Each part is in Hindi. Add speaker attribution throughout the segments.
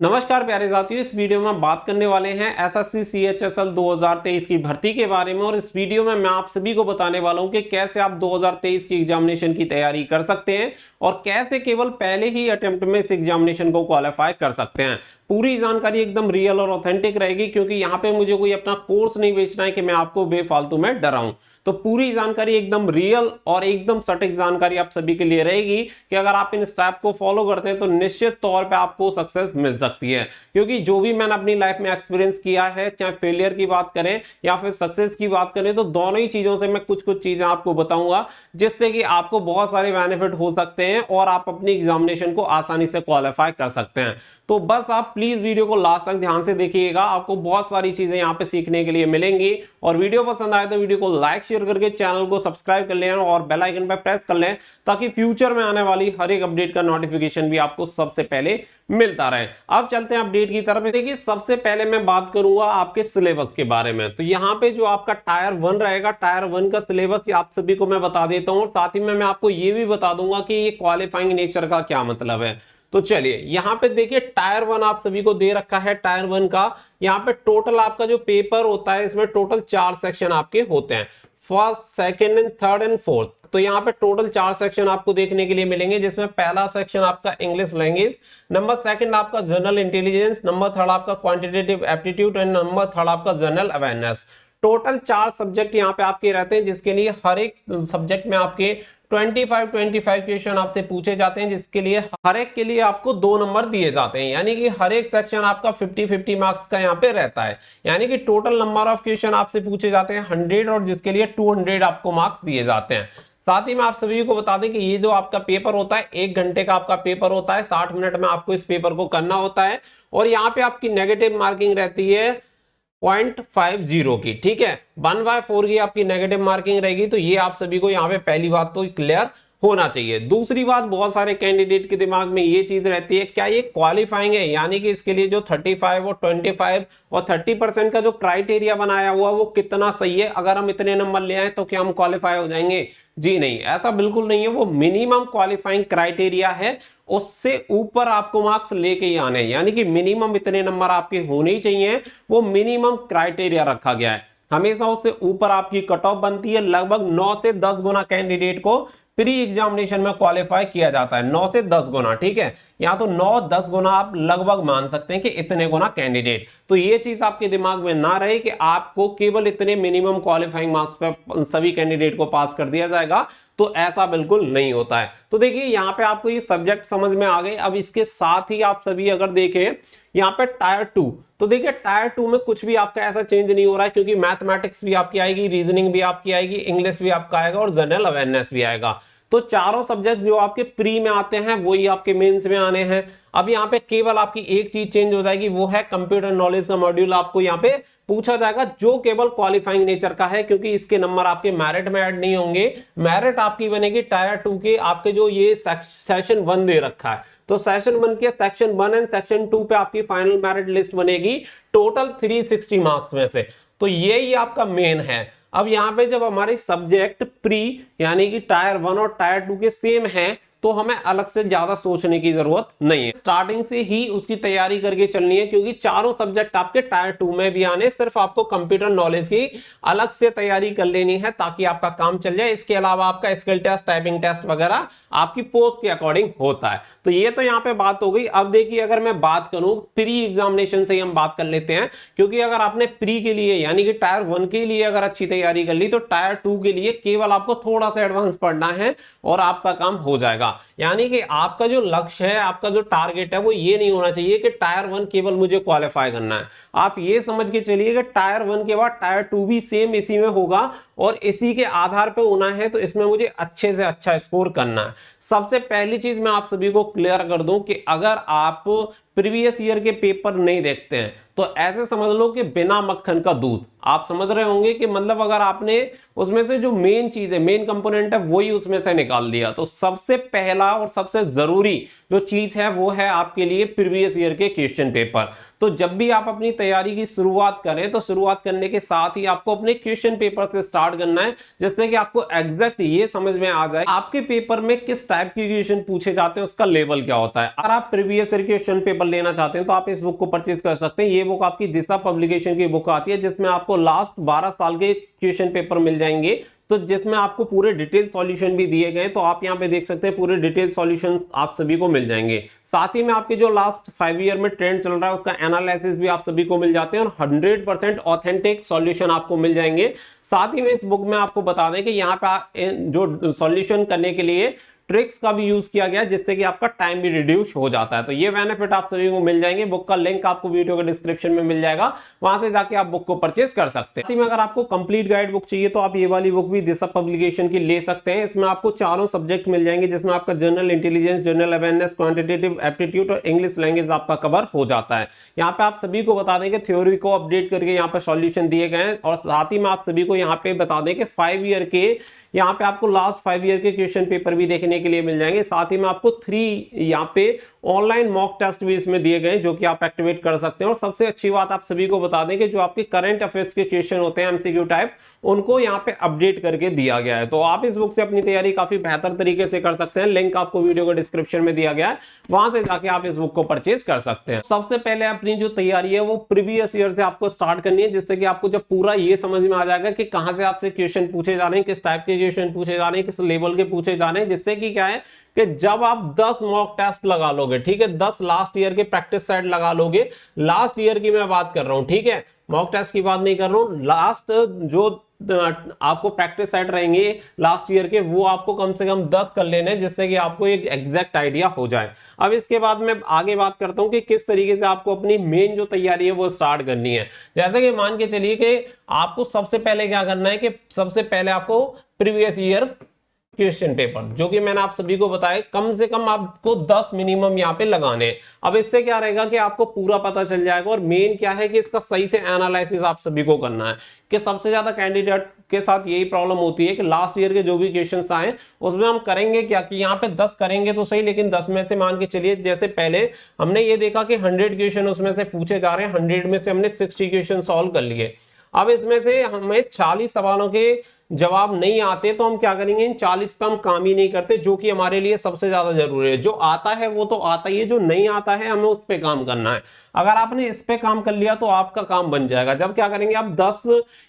Speaker 1: नमस्कार प्यारे साथियों, इस वीडियो में बात करने वाले हैं एसएससी सीएचएसएल 2023 की भर्ती के बारे में। और इस वीडियो में मैं आप सभी को बताने वाला हूं कि कैसे आप 2023 की एग्जामिनेशन की तैयारी कर सकते हैं और कैसे केवल पहले ही अटेम्प्ट में इस एग्जामिनेशन को क्वालिफाई कर सकते हैं। पूरी जानकारी एकदम रियल और ऑथेंटिक रहेगी, क्योंकि यहाँ पे मुझे कोई अपना कोर्स नहीं बेचना है कि मैं आपको बेफालतू में डराऊं। तो पूरी जानकारी एकदम रियल और एकदम सटीक जानकारी आप सभी के लिए रहेगी कि अगर आप इन स्टेप को फॉलो करते हैं तो निश्चित तौर पे आपको सक्सेस मिल सकती है। क्योंकि जो भी मैंने अपनी लाइफ में एक्सपीरियंस किया है, चाहे फेलियर की बात करें या फिर सक्सेस की बात करें, तो दोनों ही चीजों से मैं कुछ कुछ चीजें आपको बताऊंगा जिससे कि आपको बहुत सारे बेनिफिट हो सकते हैं और आप अपनी एग्जामिनेशन को आसानी से क्वालिफाई कर सकते हैं। तो बस आप प्लीज वीडियो को लास्ट तक ध्यान से देखिएगा, आपको बहुत सारी चीजें यहाँ पे सीखने के लिए मिलेंगी। और वीडियो पसंद आए तो वीडियो को लाइक शेयर करके चैनल को सब्सक्राइब कर लें और बेल आइकन पर प्रेस कर लें, ताकि फ्यूचर में आने वाली हर एक अपडेट का नोटिफिकेशन भी आपको सबसे पहले मिलता रहे। अब चलते हैं अपडेट की तरफ। देखिए, सबसे पहले मैं बात करूंगा आपके सिलेबस के बारे में। तो यहाँ पे जो आपका टायर 1 रहेगा, टायर 1 का सिलेबस आप सभी को मैं बता देता हूँ और साथ ही में मैं आपको ये भी बता दूंगा कि ये क्वालिफाइंग नेचर का क्या मतलब है। तो चलिए यहाँ पे देखिए, टायर 1 आप सभी को दे रखा है। टायर 1 का यहाँ पे टोटल आपका जो पेपर होता है, इसमें टोटल 4 सेक्शन आपके होते हैं, first, second and third and fourth. तो यहाँ पे टोटल 4 सेक्शन आपको देखने के लिए मिलेंगे, जिसमें पहला सेक्शन आपका इंग्लिश लैंग्वेज, नंबर सेकंड आपका जनरल इंटेलिजेंस, नंबर थर्ड आपका quantitative aptitude and number third आपका जनरल अवेयरनेस। टोटल 4 सब्जेक्ट यहाँ पे आपके रहते हैं, जिसके लिए हर एक सब्जेक्ट में आपके 25 क्वेश्चन आपसे पूछे जाते हैं, जिसके लिए हर एक के लिए आपको 2 नंबर दिए जाते हैं। यानी कि हर एक सेक्शन आपका 50-50 मार्क्स का यहाँ पे रहता है। यानी कि टोटल नंबर ऑफ क्वेश्चन आपसे पूछे जाते हैं 100, और जिसके लिए 200 आपको मार्क्स दिए जाते हैं। साथ ही में आप सभी को बता दें कि ये जो आपका पेपर होता है, 1 घंटे का आपका पेपर होता है, 60 मिनट में आपको इस पेपर को करना होता है। और यहाँ पे आपकी नेगेटिव मार्किंग रहती है 0.50 की, ठीक है। 1/4 की आपकी नेगेटिव मार्किंग रहेगी। तो ये आप सभी को यहाँ पे पहली बात तो क्लियर होना चाहिए। दूसरी बात, बहुत सारे कैंडिडेट के दिमाग में ये चीज रहती है, क्या ये क्वालिफाइंग है, यानी कि इसके लिए जो 35 और 25 और 30% का जो क्राइटेरिया बनाया हुआ वो कितना सही है, अगर हम इतने नंबर ले आए तो क्या हम क्वालिफाई हो जाएंगे? जी नहीं, ऐसा बिल्कुल नहीं है। वो मिनिमम क्वालिफाइंग क्राइटेरिया है, उससे ऊपर आपको मार्क्स लेके ही आने हैं। यानी कि मिनिमम इतने नंबर आपके होने ही चाहिए, वो मिनिमम क्राइटेरिया रखा गया है। हमेशा उससे ऊपर आपकी कट ऑफ बनती है। लगभग 9 से 10 गुना कैंडिडेट को प्री एग्जामिनेशन में क्वालिफाई किया जाता है, 9 से 10 गुना, ठीक है। या तो 9-10 गुना आप लगभग मान सकते हैं कि इतने गुना कैंडिडेट। तो ये चीज आपके दिमाग में ना रहे कि आपको केवल इतने मिनिमम क्वालिफाइंग मार्क्स पर सभी कैंडिडेट को पास कर दिया जाएगा, तो ऐसा बिल्कुल नहीं होता है। तो देखिए, यहाँ पे आपको ये सब्जेक्ट समझ में आ गए। अब इसके साथ ही आप सभी अगर देखें यहाँ पे टायर 2, तो देखिए टायर 2 में कुछ भी आपका ऐसा चेंज नहीं हो रहा है, क्योंकि मैथमेटिक्स भी आपकी आएगी, रीजनिंग भी आपकी आएगी, इंग्लिश भी आपका आएगा और जनरल अवेयरनेस भी आएगा। तो चारों सब्जेक्ट्स जो आपके प्री में आते हैं वही आपके मेंस में आने हैं। अब यहाँ पे केवल आपकी एक चीज चेंज हो जाएगी, वो है कंप्यूटर नॉलेज का मॉड्यूल आपको यहाँ पे पूछा जाएगा, जो केवल क्वालिफाइंग नेचर का है, क्योंकि इसके नंबर आपके मेरिट में ऐड नहीं होंगे। मेरिट आपकी बनेगी टायर 2 के आपके जो ये सेशन 1 दे रखा है, तो सेशन 1 के सेक्शन 1 एंड सेक्शन 2 पे आपकी फाइनल मेरिट लिस्ट बनेगी टोटल 360 मार्क्स में से। तो यही आपका मेन है। अब यहाँ पे जब हमारे सब्जेक्ट प्री यानी कि टायर 1 और टायर 2 के सेम हैं, तो हमें अलग से ज्यादा सोचने की जरूरत नहीं है, स्टार्टिंग से ही उसकी तैयारी करके चलनी है, क्योंकि चारों सब्जेक्ट आपके टायर 2 में भी आने। सिर्फ आपको कंप्यूटर नॉलेज की अलग से तैयारी कर लेनी है, ताकि आपका काम चल जाए। इसके अलावा आपका स्किल टेस्ट, टाइपिंग टेस्ट वगैरह आपकी पोस्ट के अकॉर्डिंग होता है। तो ये तो यहाँ पे बात हो गई। अब देखिए, अगर मैं बात करूं प्री एग्जामिनेशन से ही हम बात कर लेते हैं, क्योंकि अगर आपने प्री के लिए यानी कि टायर 1 के लिए अगर अच्छी तैयारी कर ली, तो टायर 2 के लिए केवल आपको थोड़ा सा एडवांस पढ़ना है और आपका काम हो जाएगा। यानी कि आपका जो लक्ष्य है, आपका जो टारगेट है, वो ये नहीं होना चाहिए कि टायर 1 केवल मुझे क्वालिफाई करना है। आप ये समझ के चलिए कि टायर 1 के बाद टायर 2 भी सेम इसी में होगा और इसी के आधार पे होना है, तो इसमें मुझे अच्छे से अच्छा स्कोर करना है। सबसे पहली चीज मैं आप सभी को क्लियर कर दूं कि अगर आप प्रीवियस ईयर के पेपर नहीं देखते हैं, तो ऐसे समझ लो कि बिना मक्खन का दूध। आप समझ रहे होंगे कि मतलब अगर आपने उसमें से जो मेन चीज है, मेन कंपोनेंट है, वही उसमें से निकाल दिया, तो सबसे पहला और सबसे जरूरी जो चीज है वो है आपके लिए प्रीवियस ईयर के क्वेश्चन पेपर। तो जब भी आप अपनी तैयारी की शुरुआत करें, तो शुरुआत करने के साथ ही आपको अपने क्वेश्चन पेपर से स्टार्ट करना है, जिससे कि आपको एग्जैक्ट ये समझ में आ जाए आपके पेपर में किस टाइप के क्वेश्चन पूछे जाते हैं, उसका लेवल क्या होता है। अगर आप प्रीवियस ईयर क्वेश्चन पेपर लेना चाहते हैं तो आप इस बुक को परचेज कर सकते हैं। ये बुक आपकी दिशा पब्लिकेशन की बुक आती है, जिसमें आपको लास्ट 12 साल के क्वेश्चन पेपर मिल जाएंगे, तो जिसमें आपको पूरे डिटेल सॉल्यूशन भी दिए गए, तो आप यहाँ पे देख सकते हैं पूरे डिटेल सॉल्यूशन आप सभी को मिल जाएंगे। साथ ही में आपके जो लास्ट 5 ईयर में ट्रेंड चल रहा है उसका एनालिसिस भी आप सभी को मिल जाते हैं और 100% ऑथेंटिक सॉल्यूशन आपको मिल जाएंगे। साथ ही में इस बुक में आपको बता दें कि यहाँ पे जो सॉल्यूशन करने के लिए ट्रिक्स का भी यूज किया गया, जिससे कि आपका टाइम भी रिड्यूस हो जाता है। तो ये बेनिफिट आप सभी को मिल जाएंगे। बुक का लिंक आपको वीडियो के डिस्क्रिप्शन में मिल जाएगा, वहां से जाके आप बुक को परचेज कर सकते हैं। अगर आपको कंप्लीट गाइड बुक चाहिए तो आप ये वाली बुक भी दिशा पब्लिकेशन की ले सकते हैं। इसमें आपको चारों सब्जेक्ट मिल जाएंगे, जिसमें आपका general intelligence, general awareness, quantitative aptitude और इंग्लिश लैंग्वेज आपका कवर हो जाता है। यहाँ पे आप सभी को बता दें कि थ्योरी को अपडेट करके यहाँ पे सॉल्यूशन दिए गए हैं, और साथ ही में आप सभी को यहाँ पे बता दें कि 5 ईयर के यहाँ पे आपको लास्ट 5 ईयर के क्वेश्चन पेपर भी देखने के लिए मिल जाएंगे। साथ ही में आपको 3 यहाँ पे ऑनलाइन मॉक टेस्ट भी इसमें दिए गए, जो कि आप एक्टिवेट कर सकते हैं। और सबसे अच्छी बात आप सभी को बता दें कि जो आपके करंट अफेयर्स के क्वेश्चन होते हैं एमसीक्यू टाइप, उनको यहाँ पे अपडेट करके दिया गया है। तो आप इस बुक से अपनी तैयारी काफी बेहतर तरीके से कर सकते हैं। लिंक आपको वीडियो के डिस्क्रिप्शन में दिया गया है, वहां से जाके आप इस बुक को परचेज कर सकते हैं। सबसे पहले अपनी जो तैयारी है वो प्रीवियस ईयर से आपको स्टार्ट करनी है, जिससे कि आपको जब पूरा ये समझ में आ जाएगा कि कहां से आपसे क्वेश्चन पूछे जा रहे हैं, किस टाइप के क्वेश्चन पूछे जा रहे हैं, किस लेवल के पूछे जा रहे हैं, जिससे कि क्या है कि जब आप 10 मॉक टेस्ट लगा लोगे, ठीक है, 10 लास्ट ईयर के प्रैक्टिस सेट लगा लोगे, लास्ट ईयर की मैं बात कर रहा हूं, ठीक है, मॉक टेस्ट की बात नहीं कर रहा हूं, लास्ट जो आपको प्रैक्टिस सेट रहेंगे लास्ट ईयर के, वो आपको कम से कम 10 कर लेने, जिससे कि आपको एक एग्जैक्ट आइडिया हो जाए। अब इसके बाद मैं आगे बात करता हूं कि किस तरीके से आपको अपनी मेन जो तैयारी है वो स्टार्ट करनी है। जैसे कि मान के चलिए कि आपको सबसे पहले क्या करना है कि सबसे पहले आपको प्रीवियस ईयर क्वेश्चन पेपर, जो कि मैंने आप सभी को बताया, कम से कम आपको 10 मिनिमम यहाँ पे लगाने हैं। अब इससे क्या रहेगा कि आपको पूरा पता चल जाएगा, और मेन क्या है कि इसका सही से एनालिसिस आप सभी को करना है। कि सबसे ज्यादा कैंडिडेट के साथ यही प्रॉब्लम होती है कि लास्ट ईयर के जो भी क्वेश्चंस आए उसमें हम करेंगे क्या कि यहाँ पे 10 करेंगे तो सही, लेकिन 10 में से मान के चलिए जैसे पहले हमने ये देखा कि 100 क्वेश्चन उसमें से पूछे जा रहे हैं, 100 में से हमने 60 क्वेश्चन सॉल्व कर लिए। अब इसमें से हमें 40 सवालों के जवाब नहीं आते, तो हम क्या करेंगे, इन 40 पे हम काम ही नहीं करते, जो कि हमारे लिए सबसे ज्यादा जरूरी है। जो आता है वो तो आता ही है, जो नहीं आता है हमें उस पे काम करना है। अगर आपने इस पे काम कर लिया तो आपका काम बन जाएगा। जब क्या करेंगे, आप 10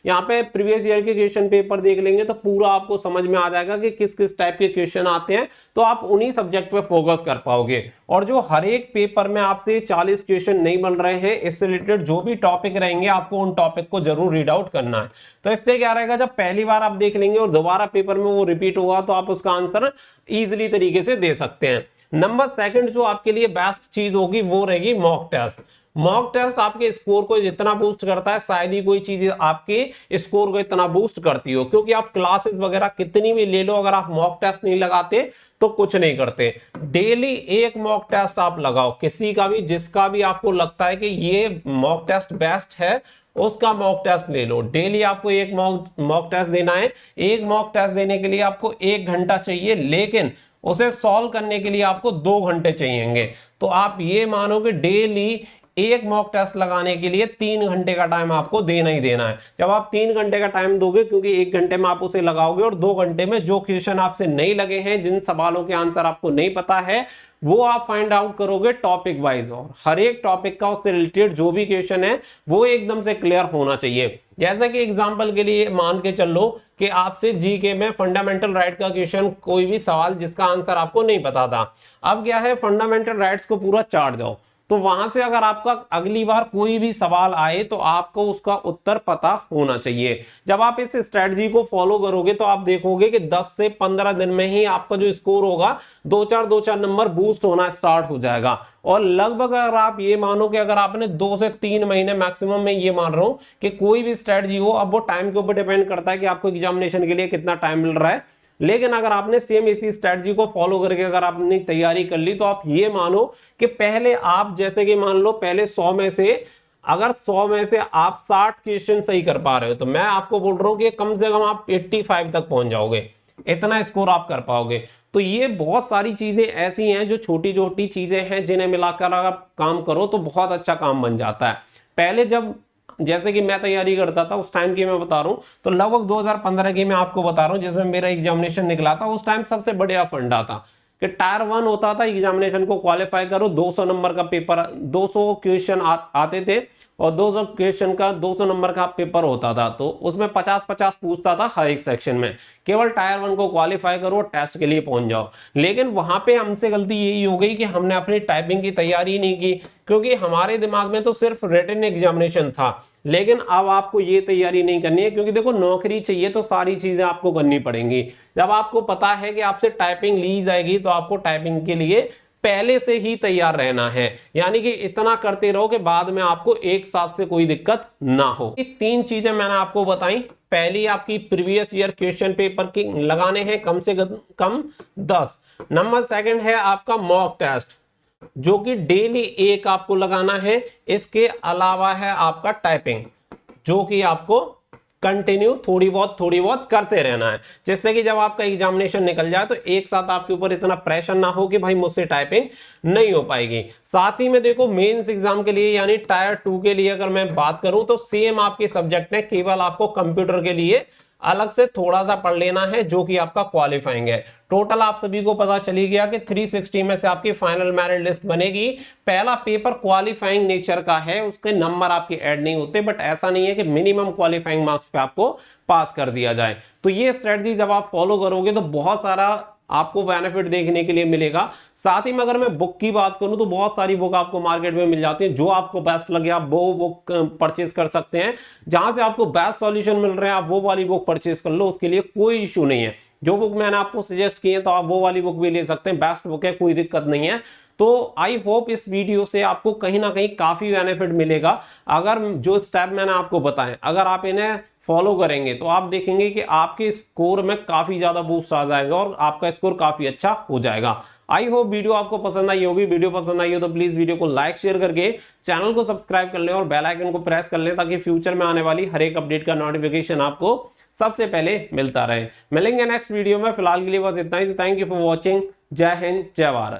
Speaker 1: यहाँ पे प्रीवियस ईयर के क्वेश्चन पेपर देख लेंगे तो पूरा आपको समझ में आ जाएगा कि किस किस टाइप के क्वेश्चन आते हैं, तो आप उन्हीं सब्जेक्ट पे फोकस कर पाओगे। और जो हर एक पेपर में आपसे 40 क्वेश्चन नहीं बन रहे हैं, इससे रिलेटेड जो भी टॉपिक रहेंगे आपको उन टॉपिक को जरूर रीड आउट करना है। तो इससे क्या रहेगा, जब पहली बार आप देख लेंगे और दोबारा पेपर में वो रिपीट होगा तो आप उसका आंसर इजीली तरीके से दे सकते हैं। नंबर सेकंड जो आपके लिए बेस्ट चीज होगी वो रहेगी मॉक टेस्ट। मॉक टेस्ट आपके स्कोर को जितना बूस्ट करता है, शायद ही कोई चीज आपके स्कोर को इतना बूस्ट करती हो, क्योंकि आप क्लासेस वगैरह कितनी भी ले लो, अगर आप मॉक टेस्ट नहीं लगाते तो कुछ नहीं करते। डेली एक मॉक टेस्ट आप लगाओ, किसी का भी, जिसका भी आपको लगता है कि ये मॉक टेस्ट बेस्ट है, उसका मॉक टेस्ट ले लो। डेली आपको एक मॉक टेस्ट देना है। एक मॉक टेस्ट देने के लिए आपको 1 घंटा चाहिए, लेकिन उसे सॉल्व करने के लिए आपको 2 घंटे चाहिएंगे। तो आप ये मानो कि डेली एक मॉक टेस्ट लगाने के लिए 3 घंटे का टाइम आपको देना ही देना है। जब आप 3 घंटे का टाइम दोगे, क्योंकि 1 घंटे में आप उसे लगाओगे, और 2 घंटे में जो क्वेश्चन आपसे नहीं लगे हैं, जिन सवालों के आंसर आपको नहीं पता है, वो आप फाइंड आउट करोगे टॉपिक वाइज, और हर एक टॉपिक का उससे रिलेटेड जो भी क्वेश्चन है वो एकदम से क्लियर होना चाहिए। जैसा कि एग्जांपल के लिए मान के चल लो कि आपसे जीके में फंडामेंटल राइट का क्वेश्चन, कोई भी सवाल जिसका आंसर आपको नहीं पता था, अब क्या है, फंडामेंटल राइट्स को पूरा चाट जाओ, तो वहां से अगर आपका अगली बार कोई भी सवाल आए तो आपको उसका उत्तर पता होना चाहिए। जब आप इस स्ट्रेटजी को फॉलो करोगे तो आप देखोगे कि 10 से 15 दिन में ही आपका जो स्कोर होगा 2-4 नंबर बूस्ट होना स्टार्ट हो जाएगा। और लगभग अगर आप ये मानो कि अगर आपने 2 से 3 महीने मैक्सिमम, में ये मान रहा हूं कि कोई भी स्ट्रेटजी हो, अब वो टाइम के ऊपर डिपेंड करता है कि आपको एग्जामिनेशन के लिए कितना टाइम मिल रहा है, लेकिन अगर आपने सेम इसी स्ट्रेटजी को फॉलो करके अगर आपने तैयारी कर ली, तो आप ये मानो कि पहले आप, जैसे कि मान लो पहले 100 में से, अगर 100 में से आप 60 क्वेश्चन सही कर पा रहे हो, तो मैं आपको बोल रहा हूं कि कम से कम आप 85 तक पहुंच जाओगे, इतना स्कोर आप कर पाओगे। तो ये बहुत सारी चीजें ऐसी हैं जो छोटी छोटी चीजें हैं, जिन्हें मिलाकर अगर आप काम करो तो बहुत अच्छा काम बन जाता है। पहले जब जैसे कि मैं तैयारी करता था, उस टाइम की मैं बता रहा हूं, तो लगभग 2015 की मैं आपको बता रहा हूं, जिसमें मेरा एग्जामिनेशन निकला था, उस टाइम सबसे बढ़िया फंडा था कि टायर 1 होता था, एग्जामिनेशन को क्वालिफाई करो, 200 नंबर का पेपर, 200 क्वेश्चन आते थे और 200 क्वेश्चन का 200 नंबर का पेपर होता था, तो उसमें 50-50 पूछता था हर एक सेक्शन में। केवल टायर 1 को क्वालिफाई करो, टेस्ट के लिए पहुंच जाओ। लेकिन वहां पे हमसे गलती यही हो गई कि हमने अपनी टाइपिंग की तैयारी नहीं की, क्योंकि हमारे दिमाग में तो सिर्फ रिटन एग्जामिनेशन था। लेकिन अब आपको ये तैयारी नहीं करनी है, क्योंकि देखो नौकरी चाहिए तो सारी चीजें आपको करनी पड़ेंगी। जब आपको पता है कि आपसे टाइपिंग ली जाएगी तो आपको टाइपिंग के लिए पहले से ही तैयार रहना है, यानी कि इतना करते रहो कि बाद में आपको एक साथ से कोई दिक्कत ना हो। ये 3 चीजें मैंने आपको बताई। पहली आपकी प्रीवियस ईयर क्वेश्चन पेपर की लगाने हैं कम से कम 10। नंबर 2 है आपका मॉक टेस्ट, जो कि डेली एक आपको लगाना है। इसके अलावा है आपका टाइपिंग, जो कि आपको कंटिन्यू थोड़ी बहुत करते रहना है, जिससे कि जब आपका एग्जामिनेशन निकल जाए तो एक साथ आपके ऊपर इतना प्रेशर ना हो कि भाई मुझसे टाइपिंग नहीं हो पाएगी। साथ ही में देखो मेंस एग्जाम के लिए यानी टायर 2 के लिए अगर मैं बात करूं तो सेम आपके सब्जेक्ट है, केवल आपको कंप्यूटर के लिए अलग से थोड़ा सा पढ़ लेना है, जो कि आपका क्वालिफाइंग है। टोटल आप सभी को पता चली गया कि 360 में से आपकी फाइनल मेरिट लिस्ट बनेगी। पहला पेपर क्वालिफाइंग नेचर का है, उसके नंबर आपके ऐड नहीं होते, बट ऐसा नहीं है कि मिनिमम क्वालिफाइंग मार्क्स पे आपको पास कर दिया जाए। तो ये स्ट्रेटजी जब आप फॉलो करोगे तो बहुत सारा आपको बेनिफिट देखने के लिए मिलेगा। साथ ही में अगर मैं बुक की बात करूं तो बहुत सारी बुक आपको मार्केट में मिल जाती है, जो आपको बेस्ट लगे आप वो बुक परचेज कर सकते हैं। जहां से आपको बेस्ट सॉल्यूशन मिल रहे हैं आप वो वाली बुक परचेज कर लो, उसके लिए कोई इशू नहीं है। जो बुक मैंने आपको सजेस्ट की है तो आप वो वाली बुक भी ले सकते हैं, बेस्ट बुक है, कोई दिक्कत नहीं है। तो आई होप इस वीडियो से आपको कहीं ना कहीं काफी बेनिफिट मिलेगा। अगर जो स्टेप मैंने आपको बताए अगर आप इन्हें फॉलो करेंगे तो आप देखेंगे कि आपके स्कोर में काफी ज्यादा बूस्ट आ जाएगा और आपका स्कोर काफी अच्छा हो जाएगा। आई होप वीडियो आपको पसंद आई होगी। वीडियो पसंद आई हो तो प्लीज वीडियो को लाइक शेयर करके चैनल को सब्सक्राइब कर लें और बेल आइकन को प्रेस कर लें, ताकि फ्यूचर में आने वाली हर एक अपडेट का नोटिफिकेशन आपको सबसे पहले मिलता रहे। मिलेंगे नेक्स्ट वीडियो में, फिलहाल के लिए बस इतना ही। Thank you for watching. जय हिंद, जय भारत।